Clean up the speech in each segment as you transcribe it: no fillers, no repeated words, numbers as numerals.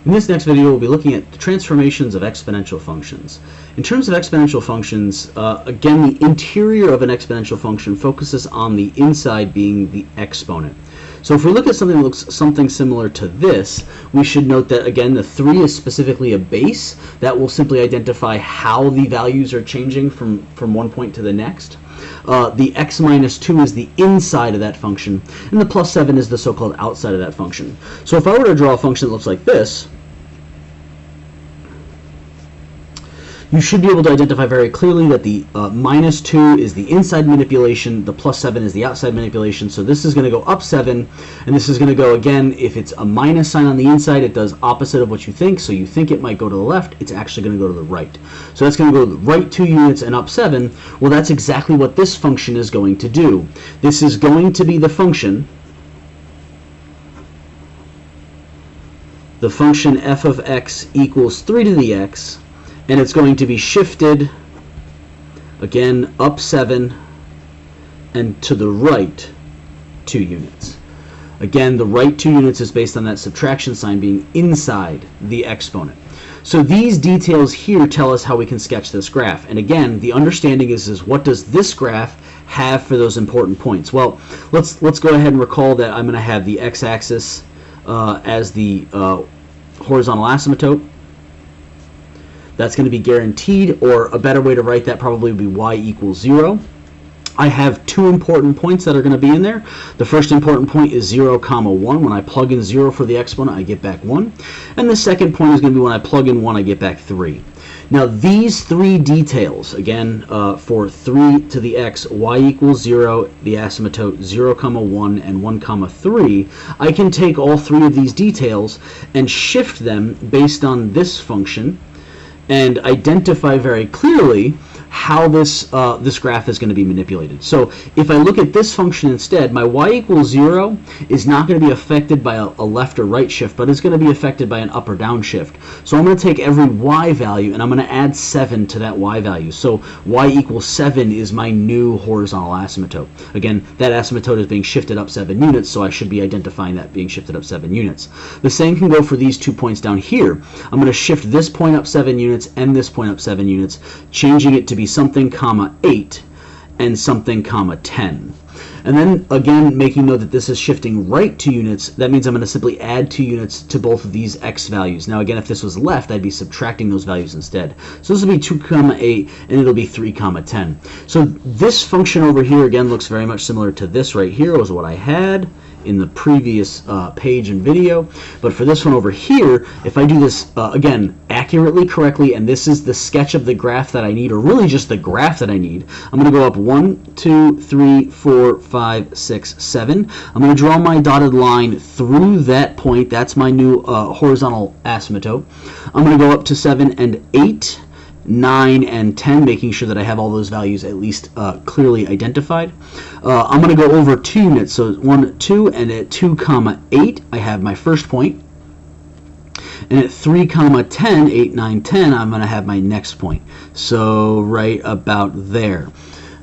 In this next video, we'll be looking at the transformations of exponential functions. In terms of exponential functions, again, the interior of an exponential function focuses on the inside being the exponent. So if we look at something that looks something similar to this, we should note that, again, the 3 is specifically a base. That will simply identify how the values are changing from one point to the next. The x minus 2 is the inside of that function, and the plus 7 is the so-called outside of that function. So if I were to draw a function that looks like this, you should be able to identify very clearly that the minus 2 is the inside manipulation, the plus 7 is the outside manipulation. So this is going to go up 7, and this is going to go, again, if it's a minus sign on the inside, it does opposite of what you think. So you think it might go to the left, it's actually going to go to the right. So that's going to go to the right 2 units and up 7. Well, that's exactly what this function is going to do. This is going to be the function f of x equals 3 to the x, and it's going to be shifted, again, up 7 and to the right 2 units. Again, the right 2 units is based on that subtraction sign being inside the exponent. So these details here tell us how we can sketch this graph. And again, the understanding is what does this graph have for those important points? Well, let's go ahead and recall that I'm going to have the x-axis as the horizontal asymptote. That's going to be guaranteed, or a better way to write that probably would be y equals 0. I have 2 important points that are going to be in there. The first important point is 0, 1. When I plug in 0 for the exponent, I get back 1. And the second point is going to be when I plug in 1, I get back 3. Now these 3 details, again, for 3 to the x, y equals 0, the asymptote 0, 1, and 1, 3, I can take all 3 of these details and shift them based on this function and identify very clearly how this graph is going to be manipulated. So if I look at this function instead, my y equals 0 is not going to be affected by a left or right shift, but it's going to be affected by an up or down shift. So I'm going to take every y value and I'm going to add 7 to that y value. So y equals 7 is my new horizontal asymptote. Again, that asymptote is being shifted up 7 units, so I should be identifying that being shifted up 7 units. The same can go for these 2 points down here. I'm going to shift this point up 7 units and this point up 7 units, changing it to be something 8 and something 10. And then again, making note that this is shifting right 2 units, that means I'm going to simply add 2 units to both of these x values. Now again, if this was left, I'd be subtracting those values instead. So this will be 2, 8, and it'll be 3, 10. So this function over here again looks very much similar to this right here, was what I had in the previous page and video. But for this one over here, if I do this again accurately, correctly, and this is the sketch of the graph that I need, or really just the graph that I need, I'm going to go up 1, 2, 3, 4, 5, 6, 7. I'm going to draw my dotted line through that point. That's my new horizontal asymptote. I'm going to go up to 7 and 8, 9 and 10, making sure that I have all those values at least clearly identified. I'm going to go over 2 units, so 1, 2, and at 2, 8, I have my first point. And at 3, 10, 8, 9, 10, I'm going to have my next point. So right about there.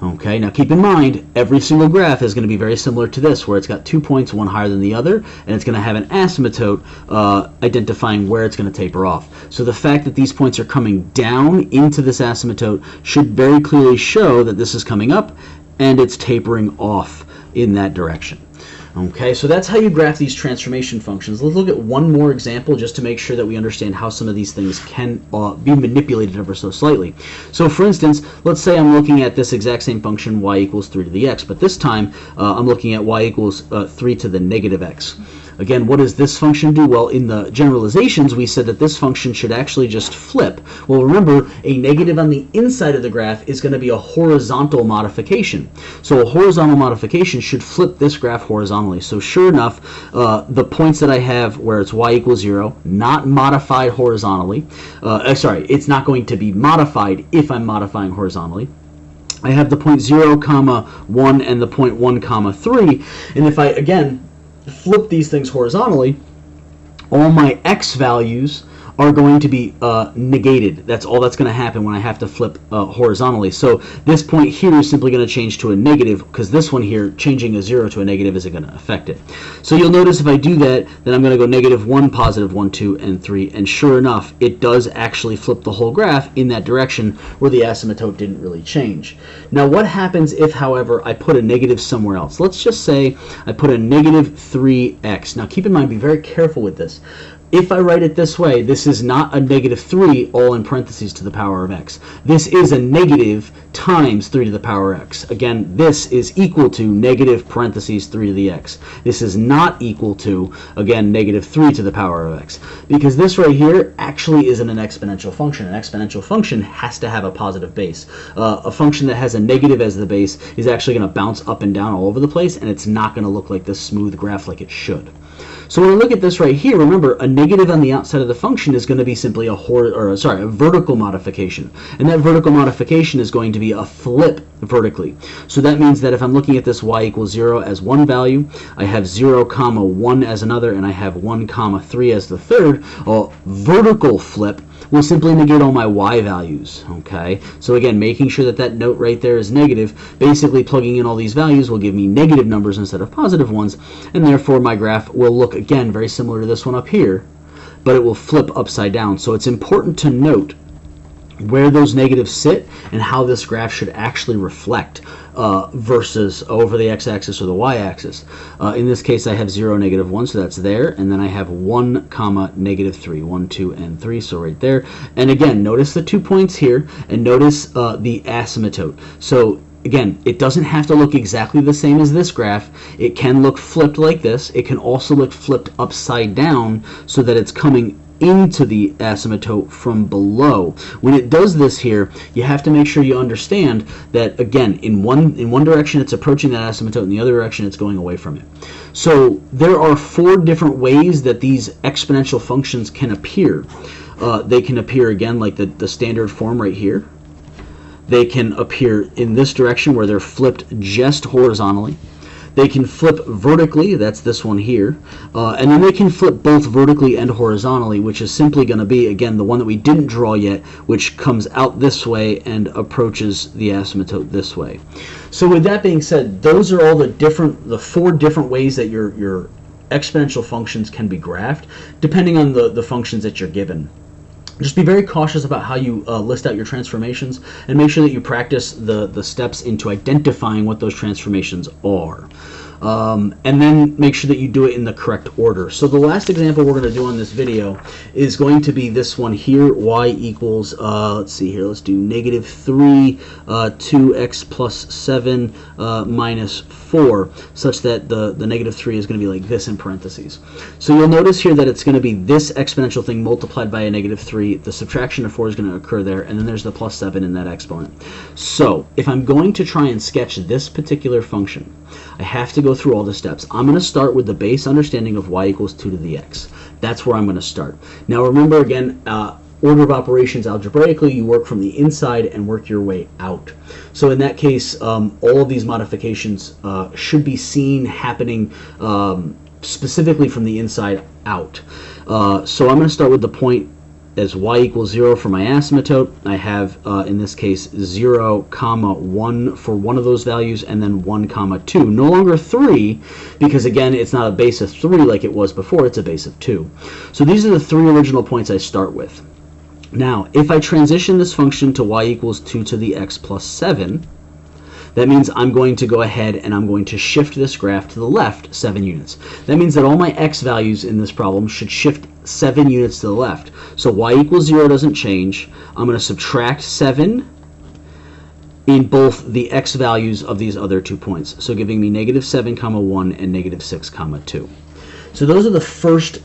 Okay, now keep in mind, every single graph is going to be very similar to this, where it's got 2 points, one higher than the other, and it's going to have an asymptote identifying where it's going to taper off. So the fact that these points are coming down into this asymptote should very clearly show that this is coming up and it's tapering off in that direction. Okay, so that's how you graph these transformation functions. Let's look at one more example just to make sure that we understand how some of these things can be manipulated ever so slightly. So for instance, let's say I'm looking at this exact same function, y equals 3 to the x, but this time I'm looking at y equals 3 to the negative x. Again, what does this function do? Well, in the generalizations, we said that this function should actually just flip. Well, remember, a negative on the inside of the graph is going to be a horizontal modification. So a horizontal modification should flip this graph horizontally. So sure enough, the points that I have where it's y equals 0, not modified horizontally. Sorry, it's not going to be modified if I'm modifying horizontally. I have the point 0, 1 and the point 1, 3. And if I, again, flip these things horizontally, all my x values are going to be negated. That's all that's going to happen when I have to flip horizontally. So this point here is simply going to change to a negative, because this one here, changing a 0 to a negative, isn't going to affect it. So you'll notice if I do that, then I'm going to go -1, +1, 2, and 3, and sure enough, it does actually flip the whole graph in that direction where the asymptote didn't really change. Now what happens if, however, I put a negative somewhere else? Let's just say I put a -3x. Now keep in mind, be very careful with this. If I write it this way, this is not a -3 all in parentheses to the power of x. This is a negative times 3 to the power of x. Again, this is equal to negative parentheses 3 to the x. This is not equal to, again, -3 to the power of x. Because this right here actually isn't an exponential function. An exponential function has to have a positive base. A function that has a negative as the base is actually going to bounce up and down all over the place, and it's not going to look like this smooth graph like it should. So when we look at this right here, remember, a negative on the outside of the function is going to be simply a vertical modification. And that vertical modification is going to be a flip vertically. So that means that if I'm looking at this y = 0 as one value, I have 0, 1 as another, and I have 1, 3 as the third, a vertical flip will simply negate all my y values. Okay, so again, making sure that that note right there is negative, basically plugging in all these values will give me negative numbers instead of positive ones, and therefore my graph will look, again, very similar to this one up here, but it will flip upside down. So it's important to note where those negatives sit and how this graph should actually reflect versus over the x-axis or the y-axis. In this case, I have 0, -1, so that's there, and then I have 1, -3, 1, 2, and 3, so right there. And again, notice the 2 points here, and notice the asymptote. So again, it doesn't have to look exactly the same as this graph. It can look flipped like this. It can also look flipped upside down so that it's coming into the asymptote from below. When it does this here, you have to make sure you understand that, again, in one direction it's approaching that asymptote, in the other direction it's going away from it. So there are 4 different ways that these exponential functions can appear. They can appear, again, like the standard form right here. They can appear in this direction where they're flipped just horizontally. They can flip vertically, that's this one here, and then they can flip both vertically and horizontally, which is simply going to be, again, the one that we didn't draw yet, which comes out this way and approaches the asymptote this way. So with that being said, those are all the 4 different ways that your exponential functions can be graphed, depending on the functions that you're given. Just be very cautious about how you list out your transformations, and make sure that you practice the steps into identifying what those transformations are. And then make sure that you do it in the correct order. So the last example we're going to do on this video is going to be this one here, y equals, let's see here, let's do -3, 2x plus 7 minus 4, such that the -3 is going to be like this in parentheses. So you'll notice here that it's going to be this exponential thing multiplied by a -3, the subtraction of 4 is going to occur there, and then there's the plus 7 in that exponent. So if I'm going to try and sketch this particular function, I have to go through all the steps. I'm going to start with the base understanding of y = 2 to the x. That's where I'm going to start. Now remember, again, order of operations algebraically, you work from the inside and work your way out. So in that case, all of these modifications should be seen happening specifically from the inside out. So I'm going to start with the point as y = 0 for my asymptote. I have, in this case, 0, 1 for one of those values, and then 1, 2. No longer 3, because again, it's not a base of 3 like it was before, it's a base of 2. So these are the 3 original points I start with. Now, if I transition this function to y = 2 to the x plus 7, that means I'm going to go ahead and I'm going to shift this graph to the left 7 units. That means that all my x values in this problem should shift 7 units to the left. So y = 0 doesn't change. I'm going to subtract 7 in both the x values of these other 2 points. So giving me -7, 1 and -6, 2. So those are the first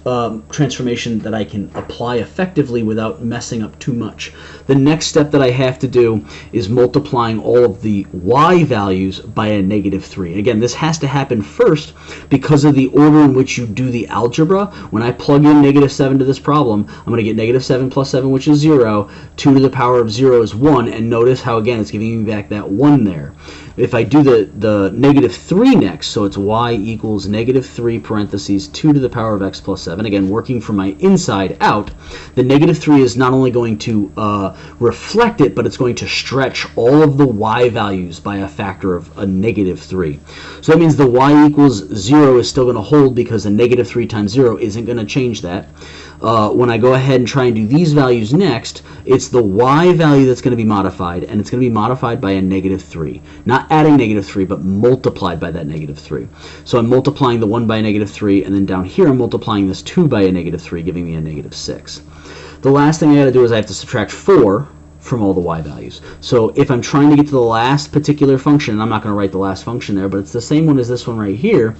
transformation that I can apply effectively without messing up too much. The next step that I have to do is multiplying all of the y values by a -3. Again, this has to happen first because of the order in which you do the algebra. When I plug in -7 to this problem, I'm going to get -7 plus 7, which is 0. 2 to the power of 0 is 1, and notice how, again, it's giving me back that 1 there. If I do the negative 3 next, so it's y equals negative 3 parentheses 2 to the power of x plus 7, again, working from my inside out, the negative 3 is not only going to reflect it, but it's going to stretch all of the y values by a factor of a negative 3. So that means the y equals 0 is still going to hold because a negative 3 times 0 isn't going to change that. When I go ahead and try and do these values next, it's the y value that's going to be modified, and it's going to be modified by a negative 3. Not adding negative 3, but multiplied by that negative 3. So I'm multiplying the 1 by a negative 3, and then down here I'm multiplying this 2 by a negative 3, giving me a negative 6. The last thing I got to do is I have to subtract 4 from all the y values. So if I'm trying to get to the last particular function, and I'm not going to write the last function there, but it's the same one as this one right here,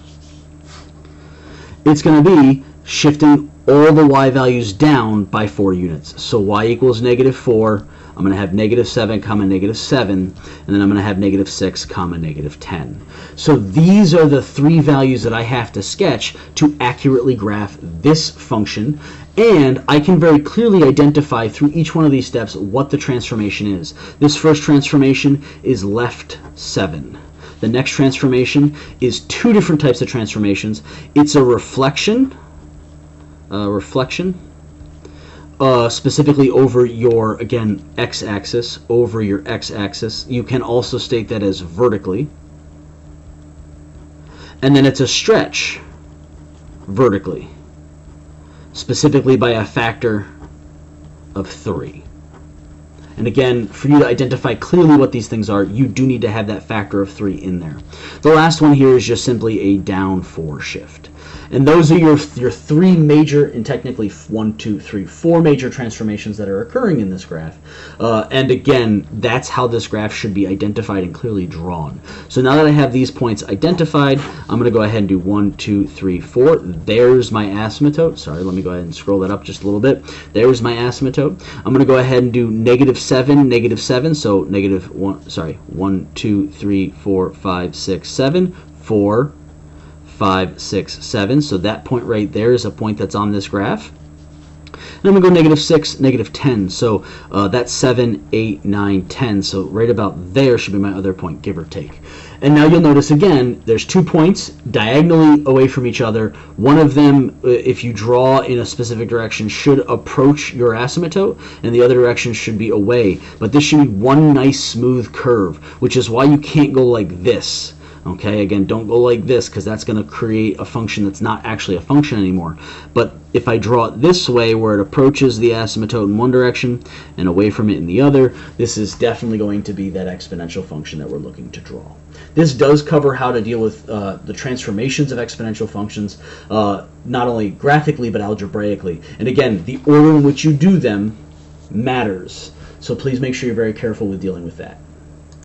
it's going to be shifting all the y values down by 4 units. So y equals negative 4, I'm going to have negative 7 comma negative 7, and then I'm going to have negative 6 comma negative 10. So these are the 3 values that I have to sketch to accurately graph this function, and I can very clearly identify through each one of these steps what the transformation is. This first transformation is left 7. The next transformation is 2 different types of transformations. It's a reflection, specifically over your, again, x-axis, over your x-axis. You can also state that as vertically. And then it's a stretch vertically, specifically by a factor of 3. And again, for you to identify clearly what these things are, you do need to have that factor of 3 in there. The last one here is just simply a down 4 shift. And those are your 3 major, and technically 1, 2, 3, 4 major transformations that are occurring in this graph. And again, that's how this graph should be identified and clearly drawn. So now that I have these points identified, I'm going to go ahead and do 1, 2, 3, 4. There's my asymptote. Sorry, let me go ahead and scroll that up just a little bit. There's my asymptote. I'm going to go ahead and do negative 7, negative 7. So negative 1, 2, 3, 4, 5, 6, 7, 4, 5, 6, 7. So that point right there is a point that's on this graph. And I'm going to go negative 6, negative 10. So that's 7, 8, 9, 10. So right about there should be my other point, give or take. And now you'll notice again, there's 2 points diagonally away from each other. One of them, if you draw in a specific direction, should approach your asymptote, and the other direction should be away. But this should be one nice smooth curve, which is why you can't go like this. Okay, again, don't go like this because that's going to create a function that's not actually a function anymore. But if I draw it this way where it approaches the asymptote in one direction and away from it in the other, this is definitely going to be that exponential function that we're looking to draw. This does cover how to deal with the transformations of exponential functions, not only graphically but algebraically. And again, the order in which you do them matters. So please make sure you're very careful with dealing with that.